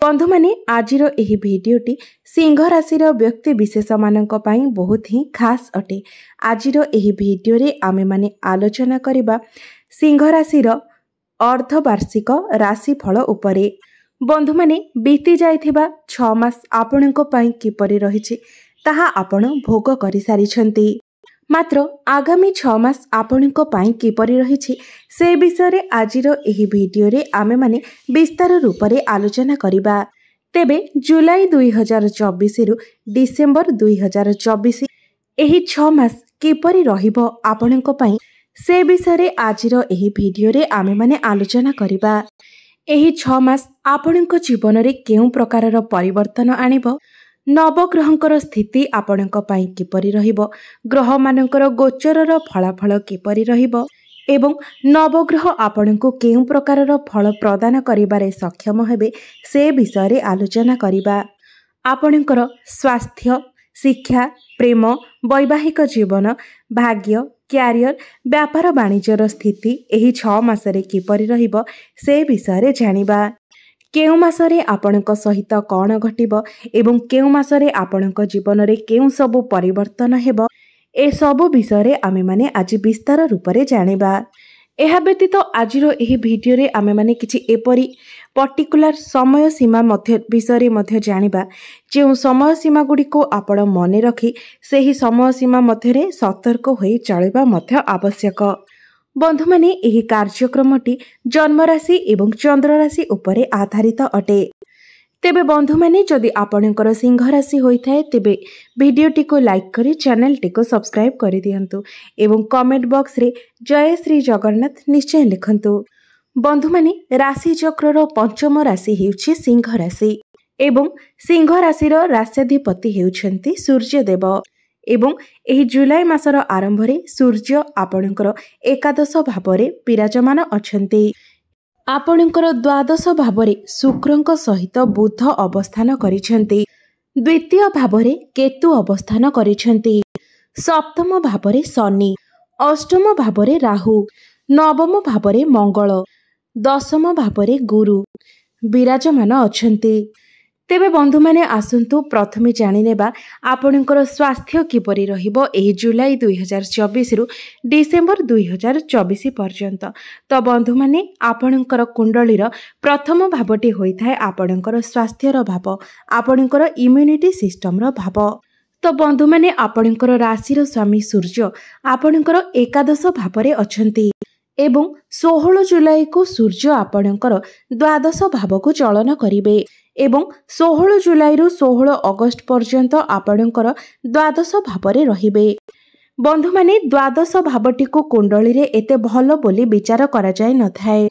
बंधु माने आजिर एही भिडियोटी सिंह राशि व्यक्ति विशेष मानक पई बहुत ही खास अटे। आजिर एही भिडियो रे आमे माने आलोचना करिबा सिंह राशि अर्धवार्षिक राशिफल उपरे। बंधु माने बीती जाइथिबा 6 मास आपणको पई किपरि रहिछि ताहा आपण भोग करि सारिछंती। मात्र आगामी 6 मास आपणको पई किपरि रहिछि से विषय रे आजिर एही भिडियो रे आमे माने विस्तार रूप रे आलोचना करिबा। तेबे जुलाई 2024 रु डिसेंबर 2024 एही 6 मास किपरि रहिबो आपणको पई से विषय रे आजिर एही भिडियो रे आमे माने आलोचना करिबा। एही 6 मास आपणको जीवन रे केउ प्रकारर परिवर्तन आनिबो, नवग्रहंकर स्थिति आपणको पई किपरि रहिबो, ग्रह मानकर गोचरर फलाफल किपरि रहिबो एवं नवग्रह आपणको केउ प्रकारर फल प्रदान करिबारे सक्षम हेबे से विषय रे आलोचना करिबा। आपणकर स्वास्थ्य, शिक्षा, प्रेम, वैवाहिक जीवन, भाग्य, क्यारियर, व्यापार वाणिज्यर स्थिति एही 6 मासरे किपरि रहिबो से विषय रे जानिबा। केउ मासरे आपणको सहित कौन घटिबो एवं केउ मासरे आपणको जीवन रे केउ सब परिवर्तन हेबो ए सब विषय रे आमे माने आज विस्तार रूप रे जानिबा। एहा व्यतीत आजिर एही भिडियो रे आमे माने किछि एपरि पर्टिकुलर समय सीमा मध्य विषय रे मध्य जानिबा जे समय सीमा गुडी को आपण मने रखी सेही समय सीमा मध्य रे सतर्क होई चलिबा मध्य आवश्यक। बंधु माने एही कार्यक्रमटी जन्म राशि एवं चंद्र राशि उपरे आधारित अटे। तेबे बंधु माने जदि आपणकर सिंह राशि होइथाय तेबे भिडियोटी को लाइक करी चैनल टी को सब्सक्राइब करि दियंतु एवं कमेंट बॉक्स रे जय श्री जगन्नाथ निश्चय लिखंतु। बंधु माने राशि चक्रर पंचम राशि हेउछि सिंह राशि एवं सिंह राशि राष्ट्राधिपति हेउछंती सूर्य देव एवं एही जुलाई मासर आरंभ रे सूर्य आपणकर एकादश भाव रे विराजमान अछंती। आपणकर द्वादश भाव रे शुक्रंक सहित बुध अवस्थान करिछंती, द्वितीय भाव रे केतु अवस्थान करिछंती, सप्तम भाव रे शनि, अष्टम भाव रे राहु, नवम भाव रे मंगल, दशम भाव रे गुरु विराजमान अछंती। तेबे बंधु माने आसंतु प्रथमे जानि नेबा आपणकर स्वास्थ्य किपरि रहिबो एही जुलाई 2024 रु डिसेंबर 2024 पर्यंत। तो बंधु माने आपणकर कुंडलीर प्रथम भावटी होइथाय आपणकर स्वास्थ्यर भाव, आपणकर इम्यूनिटी सिस्टम रो भाव। तो बंधु माने आपणकर राशिर स्वामी सूर्य आपणकर एकादश भाव रे अछंती एवं 16 जुलाई को सूर्य आपणकर द्वादश भाव को चलन करिवे एवं 16 जुलाई रु 16 अगस्त पर्यंत आपणकर द्वादश भाव रे रहिबे। बंधु माने द्वादश भावटी को कुंडली रे एते भलो बोली विचार करा जाय नथाय,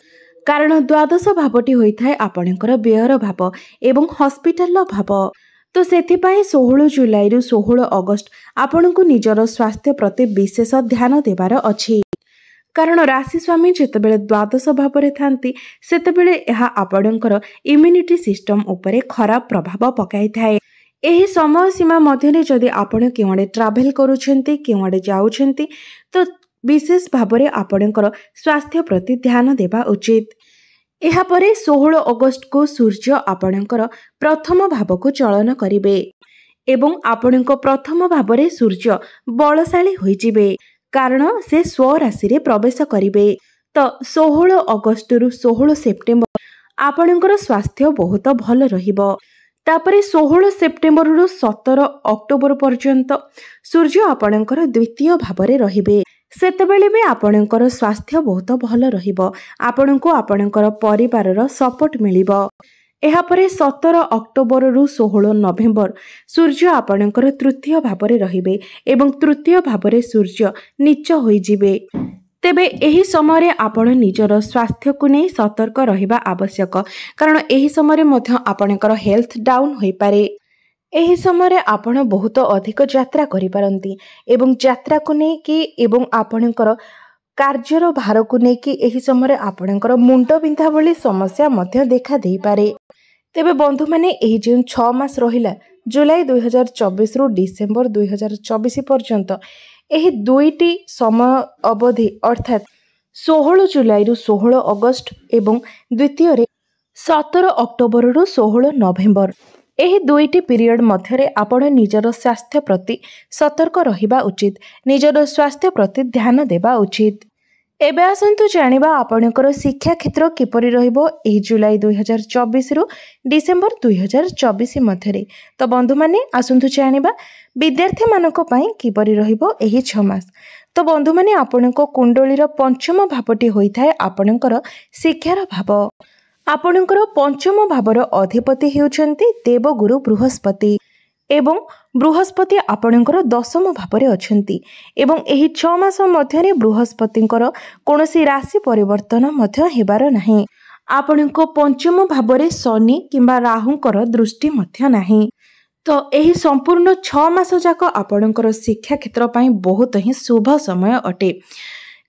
कारण द्वादश भावटी होइथाय आपणकर व्ययर भाव एवं हॉस्पिटल भाव। तो सेथि पई 16 जुलाई रु 16 अगस्त आपणको निजर स्वास्थ्य प्रति विशेष ध्यान देबार अछि, कारण राशि स्वामी जेतेबेले द्वादश भाव रे थांती सेतेबेले एहा आपणकर इम्यूनिटी सिस्टम उपरे खराब प्रभाव पकाई थाए। एही समय सीमा मध्यरे जदि आपण केवडे ट्रैवल करूछंती, केवडे जाउछंती तो विशेष भाव रे आपणकर स्वास्थ्य प्रति ध्यान देबा उचित। एहा परे 16 अगस्त को सूर्य आपणकर प्रथम भाव को चलन करिवे एवं आपणको प्रथम भाव रे सूर्य बलशाली होई जिवे, कारण से स्वराशि रे प्रवेश करिवे। तो 16 अगस्त रु 16 सेप्टेम्बर आपणकर स्वास्थ्य बहुत भल रहिबो। तापरे 16 सेप्टेम्बर रु 17 अक्टोबर पर्यंत सूर्य आपणकर द्वितीय भाव रे रहिबे, सेतेबेले भी आपणकर स्वास्थ्य बहुत भल रहिबो, आपणको आपणकर परिवारर सपोर्ट मिलिबो। एहा परे 17 अक्टोबर रु 16 नवेम्बर सूर्य आपणकर तृतीय भाव रे रहिबे एवं तृतीय भाव रे सूर्य नीच होई जिवे। तेबे एही समय रे आपण निजर स्वास्थ्य को नै सतर्क रहिबा आवश्यक, कारण एही समय रे मध्य आपणकर हेल्थ डाउन होई पारे। एही समय रे आपण बहुत अधिक यात्रा करि पारंती एवं यात्रा को नै कि एवं आपणकर कार्यर भार को नै कि एही समय रे आपणकर मुंड बिंधा भली समस्या मध्य देखा देई पारे। तेबे बंधु माने एही जे 6 मास रहिला जुलाई 2024 रु डिसेंबर 2024 पर्यंत एही दुईटी समय अवधि अर्थात 16 जुलाई रु 16 अगस्त एवं द्वितीय रे 17 ଅକ୍ଟୋବରରୁ 16 ନଭେମ୍ବର ଏହି ଦୁଇଟି ପିରିୟଡ଼ ମଧ୍ୟରେ ଆପଣ ନିଜର ସ୍ୱାସ୍ଥ୍ୟ ପ୍ରତି ସତର୍କ ରହିବା ଉଚିତ, ନିଜର ସ୍ୱାସ୍ଥ୍ୟ ପ୍ରତି ଧ୍ୟାନ ଦେବା ଉଚିତ। ଏବେ ଆସନ୍ତୁ ଜାଣିବା ଆପଣଙ୍କର ଶିକ୍ଷା କ୍ଷେତ୍ର କିପରି ରହିବ ଏହି ଜୁଲାଇ 2024ରୁ ଡିସେମ୍ବର 2024 ମଧ୍ୟରେ। ତ ବନ୍ଧୁମାନେ ଆସନ୍ତୁ ଜାଣିବା ବିଦ୍ୟାର୍ଥୀମାନଙ୍କ ପାଇଁ କିପରି ରହିବ ଏହି 6 ମାସ। ତ ବନ୍ଧୁମାନେ ଆପଣଙ୍କ କୁଣ୍ଡଳୀର ପଞ୍ଚମ ଭାବଟି ହୋଇଥାଏ ଆପଣଙ୍କର ଶିକ୍ଷାର ଭାବ। ଆପଣଙ୍କର ପଞ୍ଚମ ଭାବର ଅଧିପତି ହେଉଛନ୍ତି ଦେବଗୁରୁ ବୃହସ୍ପତି ଏବଂ ବୃହସ୍ପତି ଆପଣଙ୍କର ଦଶମ ଭାବରେ ଅଛନ୍ତି ଏବଂ ଏହି 6 ମାସ ମଧ୍ୟରେ ବୃହସ୍ପତିଙ୍କର କୌଣସି ରାଶି ପରିବର୍ତ୍ତନ ମଧ୍ୟ ହେବାର ନାହିଁ। ଆପଣଙ୍କ ପଞ୍ଚମ ଭାବରେ ଶନି କିମ୍ବା ରାହୁଙ୍କର ଦୃଷ୍ଟି ମଧ୍ୟ ନାହିଁ। ତ ଏହି ସମ୍ପୂର୍ଣ୍ଣ 6 ମାସ ଯାକ ଆପଣଙ୍କର ଶିକ୍ଷା କ୍ଷେତ୍ର ପାଇଁ ବହୁତ ହିଁ ଶୁଭ ସମୟ ଅଟେ,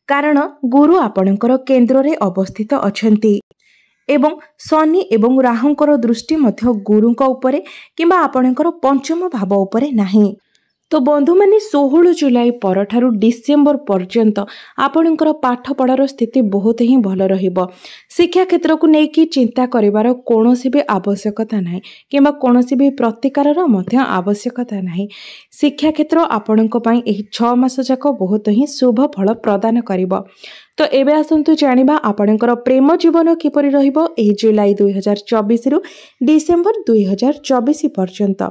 କାରଣ ଗୁରୁ ଆପଣଙ୍କର କେନ୍ଦ୍ରରେ ଅବସ୍ଥିତ ଅଛନ୍ତି ଏବଂ ଶନି ଏବଂ ରାହୁଙ୍କର ଦୃଷ୍ଟି ମଧ୍ୟ ଗୁରୁଙ୍କ ଉପରେ କିମ୍ବା ଆପଣଙ୍କର ପଞ୍ଚମ ଭାବ ଉପରେ ନାହିଁ। ତ ବନ୍ଧୁମାନେ 16 ଜୁଲାଇ ପରଠାରୁ ଡିସେମ୍ବର ପର୍ଯ୍ୟନ୍ତ ଆପଣଙ୍କର ପାଠପଢ଼ାର ସ୍ଥିତି ବହୁତ ହିଁ ଭଲ ରହିବ। ଶିକ୍ଷା କ୍ଷେତ୍ରକୁ ନେଇକି ଚିନ୍ତା କରିବାର କୌଣସି ବି ଆବଶ୍ୟକତା ନାହିଁ କିମ୍ବା କୌଣସି ବି ପ୍ରତିକାରର ମଧ୍ୟ ଆବଶ୍ୟକତା ନାହିଁ। ଶିକ୍ଷା କ୍ଷେତ୍ର ଆପଣଙ୍କ ପାଇଁ ଏହି 6 ମାସ ଯାକ ବହୁତ ହିଁ ଶୁଭ ଫଳ ପ୍ରଦାନ କରିବ। ତ ଏବେ ଆସନ୍ତୁ ଜାଣିବା ଆପଣଙ୍କର ପ୍ରେମ ଜୀବନ କିପରି ରହିବ ଏହି ଜୁଲାଇ 2024ରୁ ଡିସେମ୍ବର 2024 ପର୍ଯ୍ୟନ୍ତ।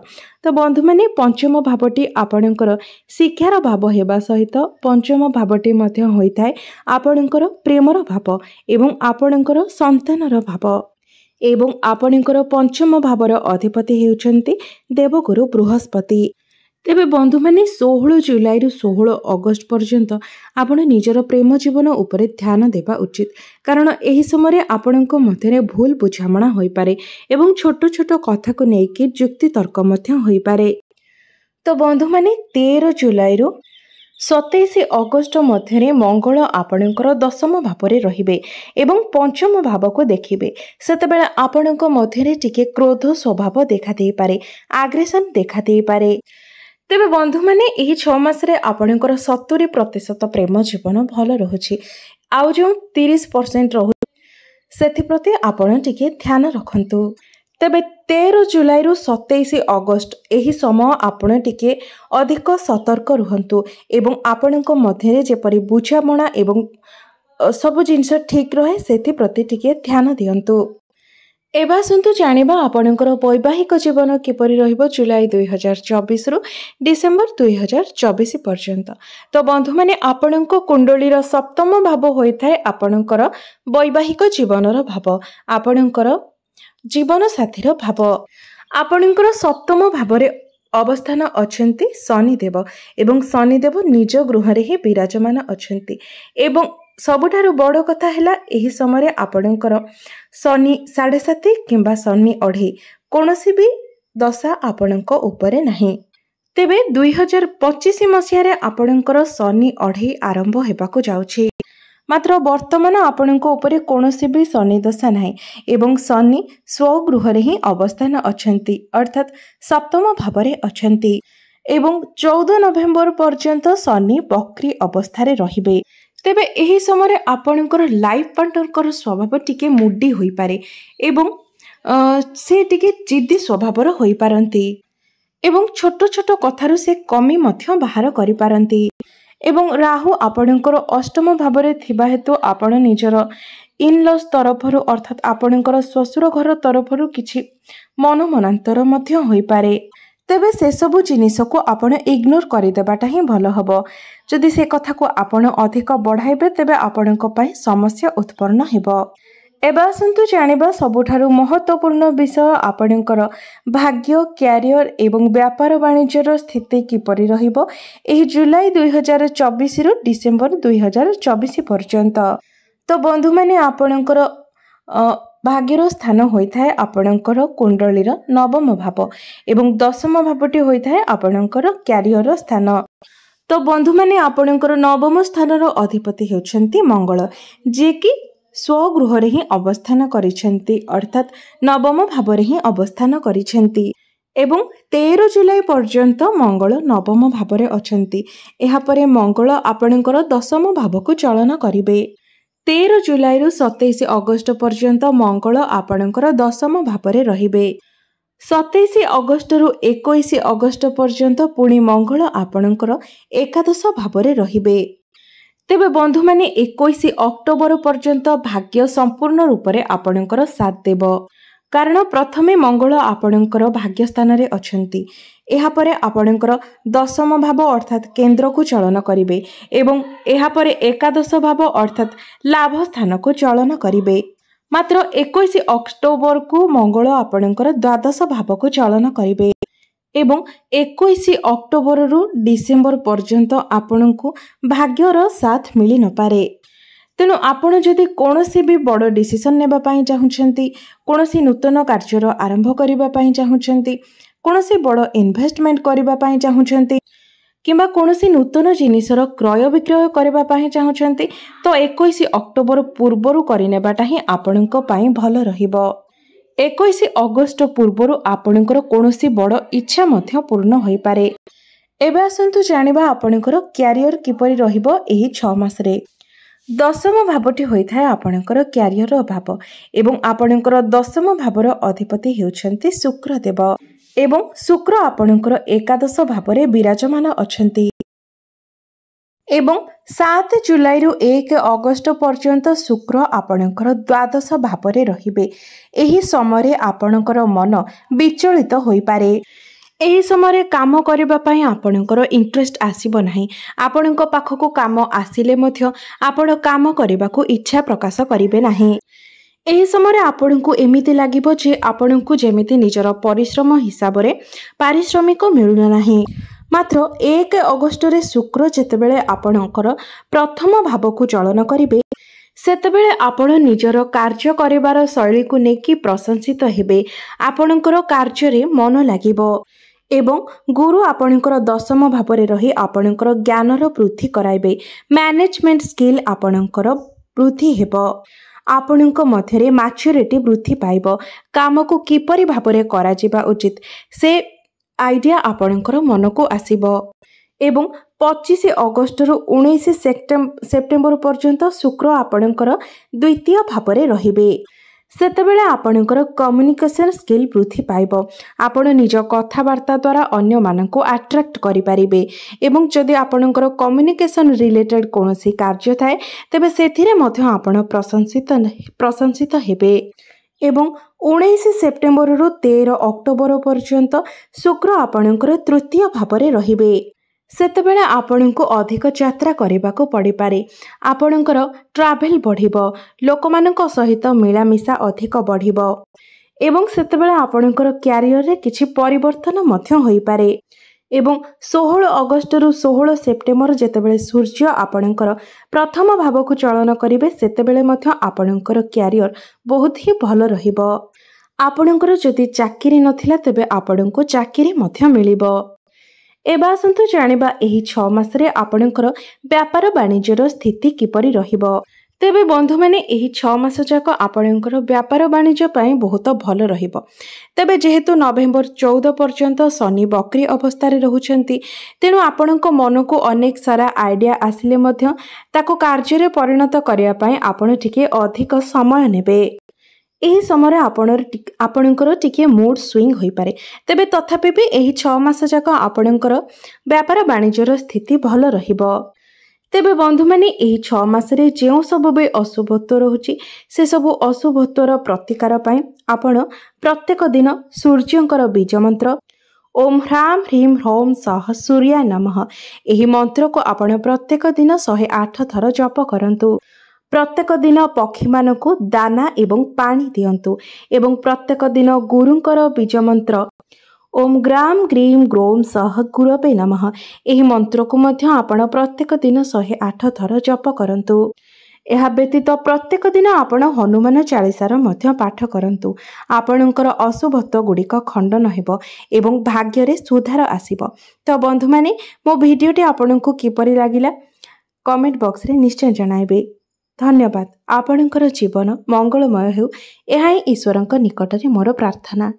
ତ ବନ୍ଧୁମାନେ ପଞ୍ଚମ ଭାବଟି ଆପଣଙ୍କର ଶିକ୍ଷାର ଭାବ ହେବା ସହିତ ପଞ୍ଚମ ଭାବଟି ମଧ୍ୟ ହୋଇଥାଏ ଆପଣଙ୍କର ପ୍ରେମର ଭାବ ଏବଂ ଆପଣଙ୍କର ସନ୍ତାନର ଭାବ ଏବଂ ଆପଣଙ୍କର ପଞ୍ଚମ ଭାବର ଅଧିପତି ହେଉଛନ୍ତି ଦେବଗୁରୁ ବୃହସ୍ପତି। ତେବେ ବନ୍ଧୁମାନେ 16 ଜୁଲାଇରୁ 16 ଅଗଷ୍ଟ ପର୍ଯ୍ୟନ୍ତ ଆପଣ ନିଜର ପ୍ରେମ ଜୀବନ ଉପରେ ଧ୍ୟାନ ଦେବା ଉଚିତ, କାରଣ ଏହି ସମୟରେ ଆପଣଙ୍କ ମଧ୍ୟରେ ଭୁଲ ବୁଝାମଣା ହୋଇପାରେ ଏବଂ ଛୋଟ ଛୋଟ କଥାକୁ ନେଇକି ଯୁକ୍ତିତର୍କ ମଧ୍ୟ ହୋଇପାରେ। ତ ବନ୍ଧୁମାନେ 13 ଜୁଲାଇରୁ 27 ଅଗଷ୍ଟ ମଧ୍ୟରେ ମଙ୍ଗଳ ଆପଣଙ୍କର ଦଶମ ଭାବରେ ରହିବେ ଏବଂ ପଞ୍ଚମ ଭାବକୁ ଦେଖିବେ। ସେତେବେଳେ ଆପଣଙ୍କ ମଧ୍ୟରେ ଟିକେ କ୍ରୋଧ ସ୍ୱଭାବ ଦେଖାଦେଇପାରେ, ଆଗ୍ରେସନ ଦେଖାଦେଇପାରେ। ତେବେ ବନ୍ଧୁମାନେ ଏହି 6 ମାସରେ ଆପଣଙ୍କର 70% ପ୍ରେମ ଜୀବନ ଭଲ ରହୁଛି, ଆଉ ଯେଉଁ 30% ରହୁଛି ସେଥିପ୍ରତି ଆପଣ ଟିକେ ଧ୍ୟାନ ରଖନ୍ତୁ। ତେବେ 13 ଜୁଲାଇରୁ 27 ଅଗଷ୍ଟ ଏହି ସମୟ ଆପଣ ଟିକେ ଅଧିକ ସତର୍କ ରୁହନ୍ତୁ ଏବଂ ଆପଣଙ୍କ ମଧ୍ୟରେ ଯେପରି ବୁଝାମଣା ଏବଂ ସବୁ ଜିନିଷ ଠିକ୍ ରହେ ସେଥିପ୍ରତି ଟିକେ ଧ୍ୟାନ ଦିଅନ୍ତୁ। ଏବେ ଆସନ୍ତୁ ଜାଣିବା ଆପଣଙ୍କର ବୈବାହିକ ଜୀବନ କିପରି ରହିବ ଜୁଲାଇ 2024ରୁ ଡିସେମ୍ବର 2024 ପର୍ଯ୍ୟନ୍ତ। ତ ବନ୍ଧୁମାନେ ଆପଣଙ୍କ କୁଣ୍ଡଳୀର ସପ୍ତମ ଭାବ ହୋଇଥାଏ ଆପଣଙ୍କର ବୈବାହିକ ଜୀବନର ଭାବ, ଆପଣଙ୍କର ଜୀବନ ସାଥୀର ଭାବ। ଆପଣଙ୍କର ସପ୍ତମ ଭାବରେ ଅବସ୍ଥାନ ଅଛନ୍ତି ଶନିଦେବ ଏବଂ ଶନିଦେବ ନିଜ ଗୃହରେ ହିଁ ବିରାଜମାନ ଅଛନ୍ତି ଏବଂ ସବୁଠାରୁ ବଡ଼ କଥା ହେଲା ଏହି ସମୟରେ ଆପଣଙ୍କର ଶନି 7.5 କିମ୍ବା ଶନି 2.5 କୌଣସି ବି ଦଶା ଆପଣଙ୍କ ଉପରେ ନାହିଁ। ତେବେ 2025 ମସିହାରେ ଆପଣଙ୍କର ଶନି 2.5 ଆରମ୍ଭ ହେବାକୁ ଯାଉଛି, ମାତ୍ର ବର୍ତ୍ତମାନ ଆପଣଙ୍କ ଉପରେ କୌଣସି ବି ଶନି ଦଶା ନାହିଁ ଏବଂ ଶନି ସ୍ୱଗୃହରେ ହିଁ ଅବସ୍ଥାନ ଅଛନ୍ତି ଅର୍ଥାତ୍ ସପ୍ତମ ଭାବରେ ଅଛନ୍ତି ଏବଂ 14 ନଭେମ୍ବର ପର୍ଯ୍ୟନ୍ତ ଶନି ବକ୍ରି ଅବସ୍ଥାରେ ରହିବେ। ତେବେ ଏହି ସମୟରେ ଆପଣଙ୍କର ଲାଇଫ୍ ପାର୍ଟନରଙ୍କର ସ୍ୱଭାବ ଟିକେ ମୁଡି ହୋଇପାରେ ଏବଂ ସେ ଟିକେ ଜିଦ୍ଦି ସ୍ୱଭାବର ହୋଇପାରନ୍ତି ଏବଂ ଛୋଟ ଛୋଟ କଥାରୁ ସେ କମି ମଧ୍ୟ ବାହାର କରିପାରନ୍ତି ଏବଂ ରାହୁ ଆପଣଙ୍କର ଅଷ୍ଟମ ଭାବରେ ଥିବା ହେତୁ ଆପଣ ନିଜର ଇନଲସ୍ ତରଫରୁ ଅର୍ଥାତ୍ ଆପଣଙ୍କର ଶ୍ୱଶୁର ଘର ତରଫରୁ କିଛି ମନମନାନ୍ତର ମଧ୍ୟ ହୋଇପାରେ। ତେବେ ସେସବୁ ଜିନିଷକୁ ଆପଣ ଇଗ୍ନୋର କରିଦେବାଟା ହିଁ ଭଲ ହେବ। ଯଦି ସେ କଥାକୁ ଆପଣ ଅଧିକ ବଢ଼ାଇବେ ତେବେ ଆପଣଙ୍କ ପାଇଁ ସମସ୍ୟା ଉତ୍ପନ୍ନ ହେବ। ଏବେ ଆସନ୍ତୁ ଜାଣିବା ସବୁଠାରୁ ମହତ୍ତ୍ୱପୂର୍ଣ୍ଣ ବିଷୟ ଆପଣଙ୍କର ଭାଗ୍ୟ, କ୍ୟାରିୟର ଏବଂ ବ୍ୟାପାର ବାଣିଜ୍ୟର ସ୍ଥିତି କିପରି ରହିବ ଏହି ଜୁଲାଇ 2024ରୁ ଡିସେମ୍ବର 2024 ପର୍ଯ୍ୟନ୍ତ। ତ ବନ୍ଧୁମାନେ ଆପଣଙ୍କର ଭାଗ୍ୟର ସ୍ଥାନ ହୋଇଥାଏ ଆପଣଙ୍କର କୁଣ୍ଡଳୀର ନବମ ଭାବ ଏବଂ ଦଶମ ଭାବଟି ହୋଇଥାଏ ଆପଣଙ୍କର କ୍ୟାରିୟର ସ୍ଥାନ। ତ ବନ୍ଧୁମାନେ ଆପଣଙ୍କର ନବମ ସ୍ଥାନର ଅଧିପତି ହେଉଛନ୍ତି ମଙ୍ଗଳ, ଯିଏକି ସ୍ୱଗୃହରେ ହିଁ ଅବସ୍ଥାନ କରିଛନ୍ତି ଅର୍ଥାତ୍ ନବମ ଭାବରେ ହିଁ ଅବସ୍ଥାନ କରିଛନ୍ତି ଏବଂ 13 ଜୁଲାଇ ପର୍ଯ୍ୟନ୍ତ ମଙ୍ଗଳ ନବମ ଭାବରେ ଅଛନ୍ତି। ଏହାପରେ ମଙ୍ଗଳ ଆପଣଙ୍କର ଦଶମ ଭାବକୁ ଚଳନ କରିବେ। 13 जुलाई 27 अगस्त पर्यंत मंगल आपणकर दशम भाव रहिबे। 27 अगस्त 21 अगस्त पर्यंत पुणी मंगल आपणकर एकादश भाव रहिबे। तेबे बंधु माने 21 अक्टोबर पर्यंत भाग्य संपूर्ण रूप से आपणकर साथ देव, कारण प्रथमे मंगल आपणकर भाग्य स्थान रे अछंती। एहा परे आपणकर दशम भाव अर्थात केंद्र को चलन करिवे एवं एहा परे एकादश भाव अर्थात लाभ स्थान को चलन करिवे। मात्र 21 अक्टोबर को मंगल आपणकर द्वादश भाव को चलन करिवे एवं 21 अक्टोबर रु डिसेम्बर पर्यंत आपणको भाग्यर साथ मिली न पारे। तेणु आपण जदि कोनोसी भी बड़ डिसिजन नेबा पई चाहुछंती, कोनोसी नूतन कार्यर आरंभ करिबा पई चाहुछंती, कोनोसी बड़ इन्वेस्टमेंट करिबा पई चाहुछंती किंबा कोनोसी नूतन जिनिसर क्रय विक्रय करिबा पई चाहुछंती तो 21 अक्टोबर पूर्वरु करिनेबाटा ही आपणको पई भल रहिबो। 21 अगस्त पूर्वरु आपणकर कोनोसी बड़ इच्छा मध्य पूर्ण होई पारे। एबे आसंतु जानिबा आपणकर क्यारियर किपरि रहिबो एही 6 मास रे। दशम भावटी होइथाय आपणकर क्यारियर भाव एवं आपणकर दशम भावर अधिपति हेउछंती शुक्र देव एवं शुक्र आपणकर एकादश भावरे विराजमान अछंती एवं 7 जुलाई 1 अगस्त पर्यंत शुक्र आपणकर द्वादश भावरे रहिबे। एही समय आपणकर मन विचलित होई पारे। एही समय काम करिबा पई आपणकर इंटरेस्ट आसीबो नाही। आपणक पाखको काम आसिले मध्य आपण काम करिबाकू इच्छा प्रकाश करिवे नाही। एही समय आपणकू एमिति लागिबो जे आपणकू जेमिति निजर परिश्रम हिसाब रे पारिश्रमिक मिलु नाही। मात्र 1 अगस्त रे शुक्र जेतेबेले आपणकर प्रथम भाव को चलन करिवे सेतेबेले आपण निजर कार्य करिवार शैली को नेकी प्रशंसित हेबे। आपणकर कार्य रे मन लागिबो एवं गुरु आपणकर दशम भावरे रही आपणकर ज्ञानर वृद्धि कराइबे। मैनेजमेंट स्किल आपणकर वृद्धि हेबो। आपणक मध्यरे मैच्योरिटी वृद्धि पाइबो। काम को किपरि भावरे करा जिबा उचित से आइडिया आपणकर मन को आसीबो एवं 25 अगस्त 19 सेप्टेम्बर पर्यंत शुक्र आपणकर द्वितीय भावरे रहिबे। सेतेबेले आपणकर कम्युनिकेशन स्किल वृद्धि पाइबो। आपण निज कथावार्ता द्वारा अन्य माननको अट्रैक्ट करि पारिबे एवं जदि आपणकर कम्युनिकेशन रिलेटेड कोनोसी कार्य थाए तबे सेथिरे मध्य आपण प्रशंसित हेबे एवं 19 सेप्टेम्बर 13 अक्टोबर पर्यंत शुक्र आपणकर तृतीय भावरे रहिबे। सेतेबेले आपणको अधिक यात्रा करिबाको पड़ि पारे। आपणकर ट्रावेल बढ़िबो, लोकमानक सहित मिलामिशा अधिक बढ़िबो एवं सेतेबेले आपणकर क्यारियर रे किछि परिवर्तन मध्य होई पारे एवं 16 अगस्त 16 सेप्टेम्बर जेतेबेले सूर्य आपणकर प्रथम भाव को चलन करिवे सेतेबेले मध्य आपणकर क्यारियर बहुत ही भल रहिबो। आपणकर जदि चाकरी नथिला तेबे आपणको चाकरी मध्य मिलिबो। एबा आसंतु जानिबा एही 6 मासरे आपणकर व्यापार वाणिज्यर स्थिति किपरि रहिबो। तेबे बंधु माने एही 6 मास जाक आपणकर व्यापार वाणिज्य पई बहुत भल रहिबो। तेबे जेहेतु नवेम्बर 14 पर्यंत शनि वक्री अवस्था रे रहुछंती तेनु आपणको मन को अनेक सारा आइडिया आसिले मध्य ताको कार्य रे परिणत करिया पई आपण टिके अधिक समय नेबे। एही समय आपणकर टिके मूड स्विंग होई पारे। तेबे तथापि भी एही 6 मास जाक आपणकर व्यापार वाणिज्यर स्थिति भल रहिबो। तेबे बंधु माने एही 6 मास रे जेउ सब बे अशुभत्व रहुची से सब अशुभत्वर प्रतिकार पई आपण प्रत्येक दिन सूर्यंकर बीज मंत्र ओम ह्राम ह्रीम ह्रौम सह सूर्याय नमः एही मंत्र को आपण प्रत्येक दिन 108 थर जप करंतु। प्रत्येक दिन पक्षी मानकु दाना एवं पानी दियंतु एवं प्रत्येक दिन गुरुंकर बीज मंत्र ओम ग्राम ग्रीम ग्रोम सह गुरवे नमः एही मंत्र को मध्य आपण प्रत्येक दिन 108 थर जप करंतु। एहा व्यतीत प्रत्येक दिन आपण हनुमान चालीसार मध्य पाठ करंतु। आपणकर अशुभत्व गुड़िक खंडन हेबो एवं भाग्य रे सुधार आसीबो। तो बंधु माने मो भिडियोटी आपणको किपरि लागिला कमेंट बॉक्स रे निश्चय जणाइबे। धन्यवाद। आपणकर जीवन मंगलमय हेउ एहा ईश्वरଙ୍କ निकटरे मोर प्रार्थना।